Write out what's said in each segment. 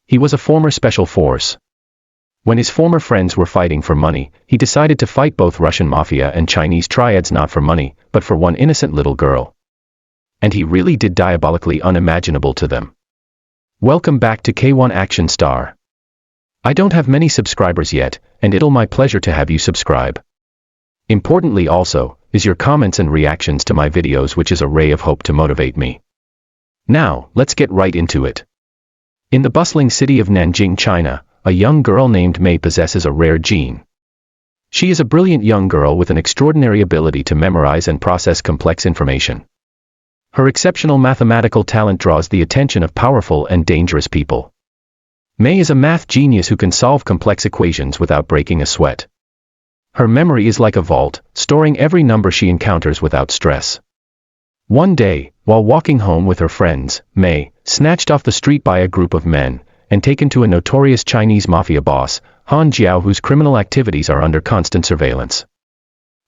He was a former special force. When his former friends were fighting for money, he decided to fight both Russian Mafia and Chinese Triads not for money, but for one innocent little girl. And he really did diabolically unimaginable to them. Welcome back to Kaywon Action Star. I don't have many subscribers yet, and it'll my pleasure to have you subscribe. Importantly also, is your comments and reactions to my videos, which is a ray of hope to motivate me. Now, let's get right into it. In the bustling city of Nanjing, China, a young girl named May possesses a rare gene. She is a brilliant young girl with an extraordinary ability to memorize and process complex information. Her exceptional mathematical talent draws the attention of powerful and dangerous people. May is a math genius who can solve complex equations without breaking a sweat. Her memory is like a vault, storing every number she encounters without stress. One day, while walking home with her friends, May, snatched off the street by a group of men, and taken to a notorious Chinese mafia boss, Han Jiao, whose criminal activities are under constant surveillance.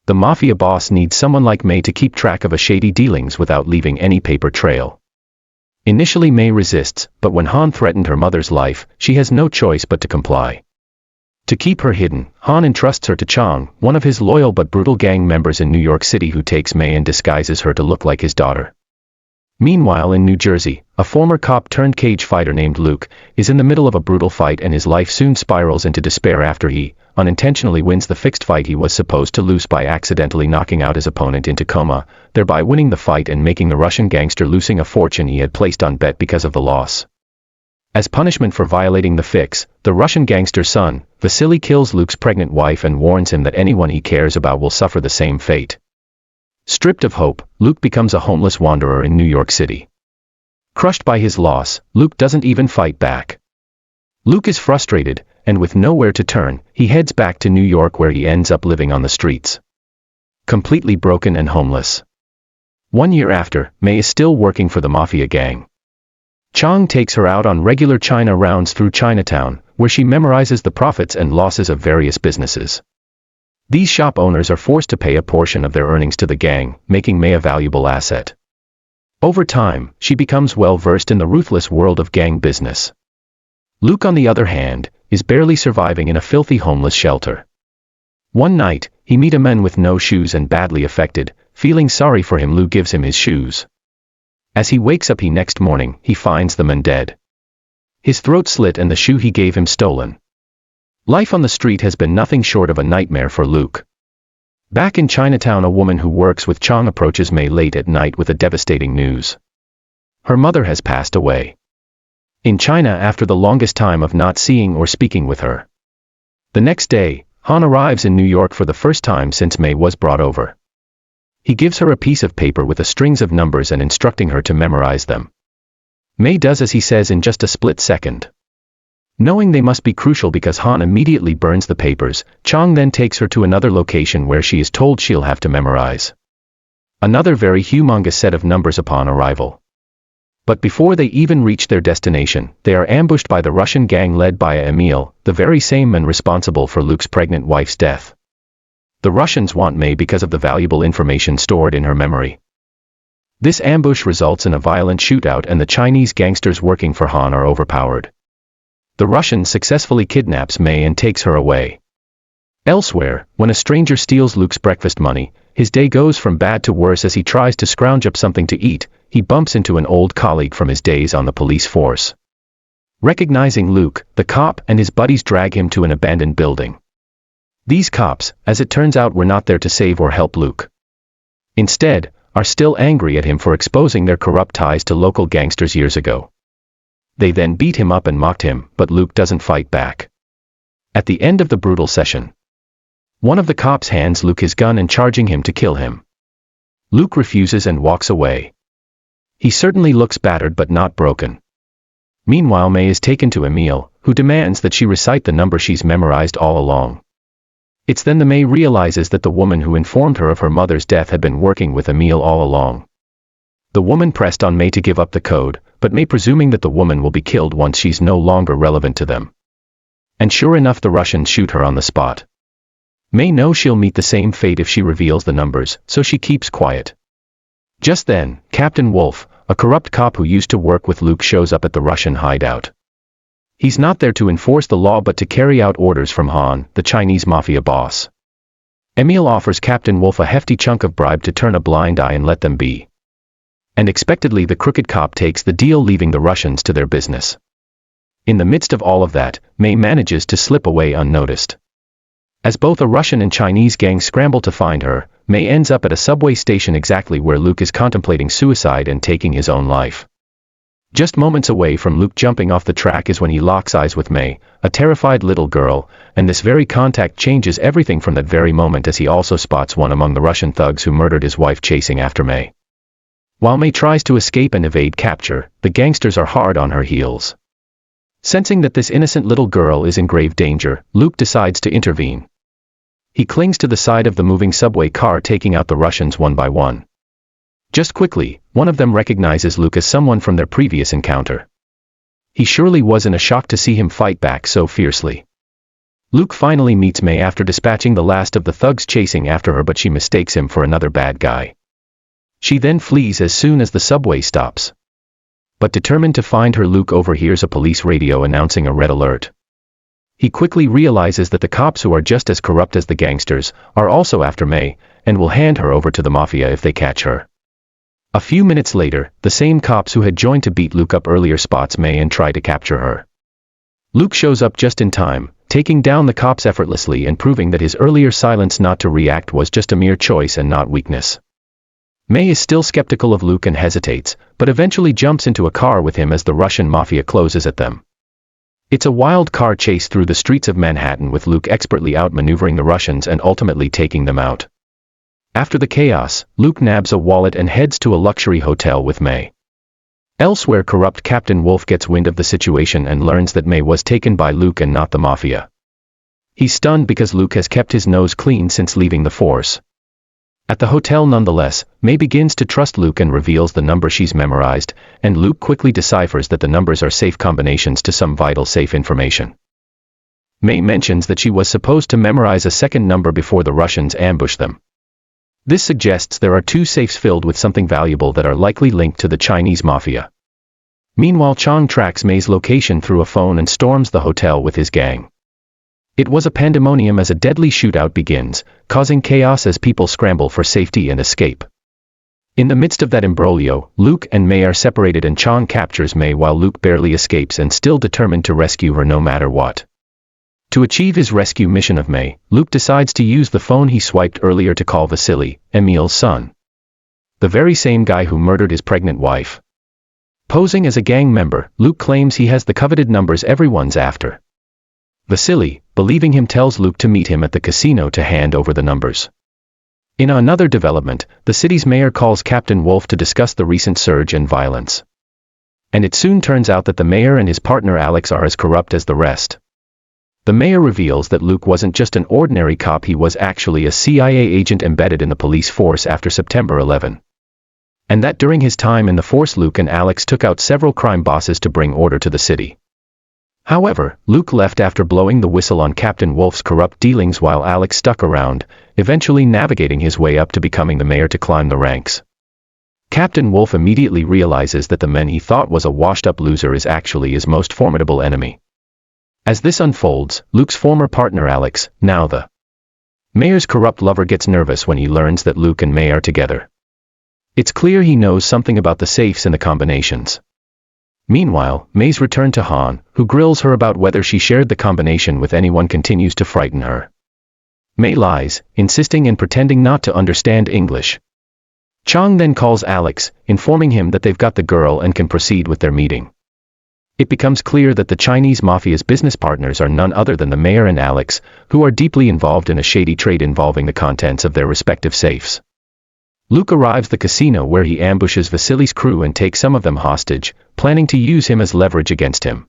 The mafia boss needs someone like May to keep track of a shady dealings without leaving any paper trail. Initially May resists, but when Han threatened her mother's life, she has no choice but to comply. To keep her hidden, Han entrusts her to Chang, one of his loyal but brutal gang members in New York City, who takes May and disguises her to look like his daughter. Meanwhile in New Jersey, a former cop turned cage fighter named Luke is in the middle of a brutal fight, and his life soon spirals into despair after he unintentionally wins the fixed fight he was supposed to lose by accidentally knocking out his opponent into coma, thereby winning the fight and making the Russian gangster losing a fortune he had placed on bet because of the loss. As punishment for violating the fix, the Russian gangster's son, Vasily, kills Luke's pregnant wife and warns him that anyone he cares about will suffer the same fate. Stripped of hope, Luke becomes a homeless wanderer in New York City. Crushed by his loss, Luke doesn't even fight back. Luke is frustrated, and with nowhere to turn, he heads back to New York, where he ends up living on the streets. Completely broken and homeless. 1 year after, May is still working for the Mafia gang. Chang takes her out on regular China rounds through Chinatown, where she memorizes the profits and losses of various businesses. These shop owners are forced to pay a portion of their earnings to the gang, making May a valuable asset. Over time, she becomes well versed in the ruthless world of gang business. Luke, on the other hand, is barely surviving in a filthy homeless shelter. One night, he meets a man with no shoes and badly affected. Feeling sorry for him, Luke gives him his shoes. As he wakes up next morning, he finds the man dead. His throat slit and the shoe he gave him stolen. Life on the street has been nothing short of a nightmare for Luke. Back in Chinatown, a woman who works with Chang approaches May late at night with a devastating news. Her mother has passed away. In China, after the longest time of not seeing or speaking with her. The next day, Han arrives in New York for the first time since May was brought over. He gives her a piece of paper with a strings of numbers and instructing her to memorize them. May does as he says in just a split second. Knowing they must be crucial because Han immediately burns the papers, Chang then takes her to another location where she is told she'll have to memorize another very humongous set of numbers upon arrival. But before they even reach their destination, they are ambushed by the Russian gang led by Emil, the very same man responsible for Luke's pregnant wife's death. The Russians want May because of the valuable information stored in her memory. This ambush results in a violent shootout, and the Chinese gangsters working for Han are overpowered. The Russian successfully kidnaps May and takes her away. Elsewhere, when a stranger steals Luke's breakfast money, his day goes from bad to worse. As he tries to scrounge up something to eat, he bumps into an old colleague from his days on the police force. Recognizing Luke, the cop and his buddies drag him to an abandoned building. These cops, as it turns out, were not there to save or help Luke. Instead, are still angry at him for exposing their corrupt ties to local gangsters years ago. They then beat him up and mocked him, but Luke doesn't fight back. At the end of the brutal session, one of the cops hands Luke his gun and charging him to kill him. Luke refuses and walks away. He certainly looks battered but not broken. Meanwhile, May is taken to Emil, who demands that she recite the number she's memorized all along. It's then that May realizes that the woman who informed her of her mother's death had been working with Emil all along. The woman pressed on May to give up the code, but May, presuming that the woman will be killed once she's no longer relevant to them. And sure enough, the Russians shoot her on the spot. May knows she'll meet the same fate if she reveals the numbers, so she keeps quiet. Just then, Captain Wolf, a corrupt cop who used to work with Luke, shows up at the Russian hideout. He's not there to enforce the law but to carry out orders from Han, the Chinese mafia boss. Emil offers Captain Wolf a hefty chunk of bribe to turn a blind eye and let them be. And expectedly the crooked cop takes the deal, leaving the Russians to their business. In the midst of all of that, May manages to slip away unnoticed. As both a Russian and Chinese gang scramble to find her, May ends up at a subway station exactly where Luke is contemplating suicide and taking his own life. Just moments away from Luke jumping off the track is when he locks eyes with May, a terrified little girl, and this very contact changes everything from that very moment, as he also spots one among the Russian thugs who murdered his wife chasing after May. While May tries to escape and evade capture, the gangsters are hard on her heels. Sensing that this innocent little girl is in grave danger, Luke decides to intervene. He clings to the side of the moving subway car, taking out the Russians one by one. Just quickly, one of them recognizes Luke as someone from their previous encounter. He surely was in a shock to see him fight back so fiercely. Luke finally meets May after dispatching the last of the thugs chasing after her, but she mistakes him for another bad guy. She then flees as soon as the subway stops. But determined to find her, Luke overhears a police radio announcing a red alert. He quickly realizes that the cops, who are just as corrupt as the gangsters, are also after May, and will hand her over to the Mafia if they catch her. A few minutes later, the same cops who had joined to beat Luke up earlier spots May and try to capture her. Luke shows up just in time, taking down the cops effortlessly and proving that his earlier silence not to react was just a mere choice and not weakness. May is still skeptical of Luke and hesitates, but eventually jumps into a car with him as the Russian Mafia closes at them. It's a wild car chase through the streets of Manhattan, with Luke expertly outmaneuvering the Russians and ultimately taking them out. After the chaos, Luke nabs a wallet and heads to a luxury hotel with May. Elsewhere, corrupt Captain Wolf gets wind of the situation and learns that May was taken by Luke and not the Mafia. He's stunned because Luke has kept his nose clean since leaving the force. At the hotel nonetheless, May begins to trust Luke and reveals the number she's memorized, and Luke quickly deciphers that the numbers are safe combinations to some vital safe information. May mentions that she was supposed to memorize a second number before the Russians ambush them. This suggests there are two safes filled with something valuable that are likely linked to the Chinese Mafia. Meanwhile, Chang tracks May's location through a phone and storms the hotel with his gang. It was a pandemonium as a deadly shootout begins, causing chaos as people scramble for safety and escape. In the midst of that imbroglio, Luke and May are separated and Chang captures May while Luke barely escapes and still determined to rescue her no matter what. To achieve his rescue mission of May, Luke decides to use the phone he swiped earlier to call Vasily, Emil's son. The very same guy who murdered his pregnant wife. Posing as a gang member, Luke claims he has the coveted numbers everyone's after. Vasily, believing him, tells Luke to meet him at the casino to hand over the numbers. In another development, the city's mayor calls Captain Wolf to discuss the recent surge in violence. And it soon turns out that the mayor and his partner Alex are as corrupt as the rest. The mayor reveals that Luke wasn't just an ordinary cop, he was actually a CIA agent embedded in the police force after September 11. And that during his time in the force, Luke and Alex took out several crime bosses to bring order to the city. However, Luke left after blowing the whistle on Captain Wolf's corrupt dealings while Alex stuck around, eventually navigating his way up to becoming the mayor to climb the ranks. Captain Wolf immediately realizes that the man he thought was a washed-up loser is actually his most formidable enemy. As this unfolds, Luke's former partner Alex, now the mayor's corrupt lover, gets nervous when he learns that Luke and May are together. It's clear he knows something about the safes and the combinations. Meanwhile, May's return to Han, who grills her about whether she shared the combination with anyone, continues to frighten her. May lies, insisting and pretending not to understand English. Chang then calls Alex, informing him that they've got the girl and can proceed with their meeting. It becomes clear that the Chinese Mafia's business partners are none other than the mayor and Alex, who are deeply involved in a shady trade involving the contents of their respective safes. Luke arrives at the casino where he ambushes Vasily's crew and takes some of them hostage, planning to use him as leverage against him.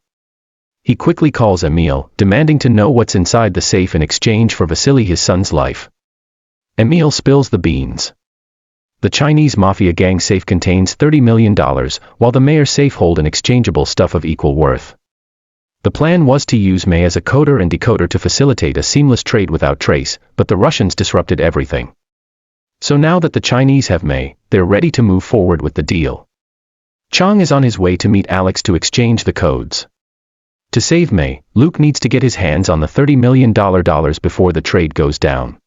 He quickly calls Emil, demanding to know what's inside the safe in exchange for Vasily his son's life. Emil spills the beans. The Chinese Mafia gang safe contains $30 million, while the mayor's safe hold an exchangeable stuff of equal worth. The plan was to use May as a coder and decoder to facilitate a seamless trade without trace, but the Russians disrupted everything. So now that the Chinese have May, they're ready to move forward with the deal. Chang is on his way to meet Alex to exchange the codes. To save May, Luke needs to get his hands on the $30 million before the trade goes down.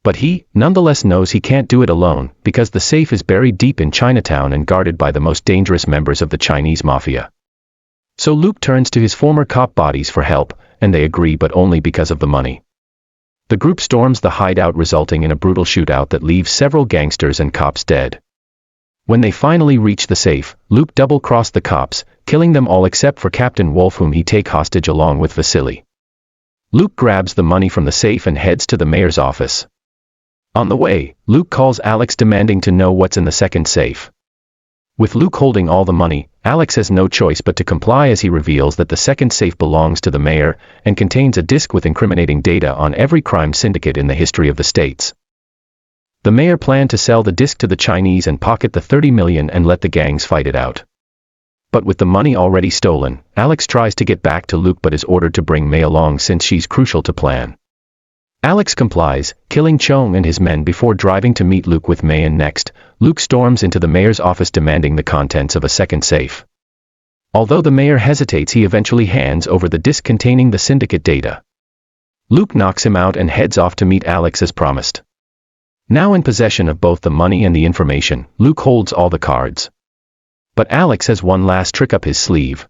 But he, nonetheless, knows he can't do it alone, because the safe is buried deep in Chinatown and guarded by the most dangerous members of the Chinese Mafia. So Luke turns to his former cop buddies for help, and they agree, but only because of the money. The group storms the hideout, resulting in a brutal shootout that leaves several gangsters and cops dead. When they finally reach the safe, Luke double-crossed the cops, killing them all except for Captain Wolf, whom he take hostage along with Vasily. Luke grabs the money from the safe and heads to the mayor's office. On the way, Luke calls Alex, demanding to know what's in the second safe. With Luke holding all the money, Alex has no choice but to comply, as he reveals that the second safe belongs to the mayor and contains a disk with incriminating data on every crime syndicate in the history of the states. The mayor planned to sell the disk to the Chinese and pocket the $30 million and let the gangs fight it out. But with the money already stolen, Alex tries to get back to Luke but is ordered to bring May along since she's crucial to plan. Alex complies, killing Chong and his men before driving to meet Luke with May, and next, Luke storms into the mayor's office demanding the contents of a second safe. Although the mayor hesitates, he eventually hands over the disk containing the syndicate data. Luke knocks him out and heads off to meet Alex as promised. Now in possession of both the money and the information, Luke holds all the cards. But Alex has one last trick up his sleeve.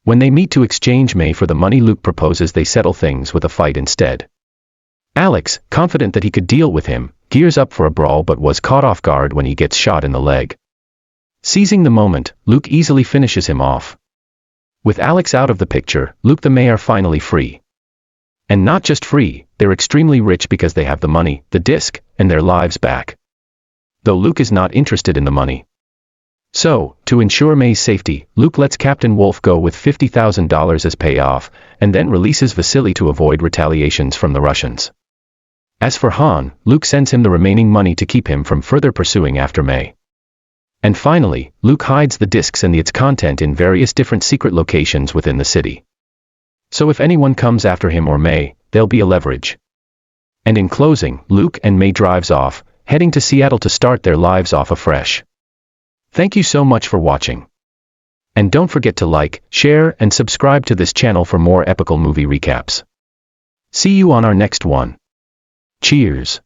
When they meet to exchange May for the money, Luke proposes they settle things with a fight instead. Alex, confident that he could deal with him, gears up for a brawl but was caught off guard when he gets shot in the leg. Seizing the moment, Luke easily finishes him off. With Alex out of the picture, Luke and May are finally free. And not just free, they're extremely rich because they have the money, the disc, and their lives back. Though Luke is not interested in the money. So, to ensure May's safety, Luke lets Captain Wolf go with $50,000 as payoff, and then releases Vasily to avoid retaliations from the Russians. As for Han, Luke sends him the remaining money to keep him from further pursuing after May. And finally, Luke hides the discs and its content in various different secret locations within the city. So if anyone comes after him or May, they'll be a leverage. And in closing, Luke and May drives off, heading to Seattle to start their lives off afresh. Thank you so much for watching. And don't forget to like, share, and subscribe to this channel for more epical movie recaps. See you on our next one. Cheers.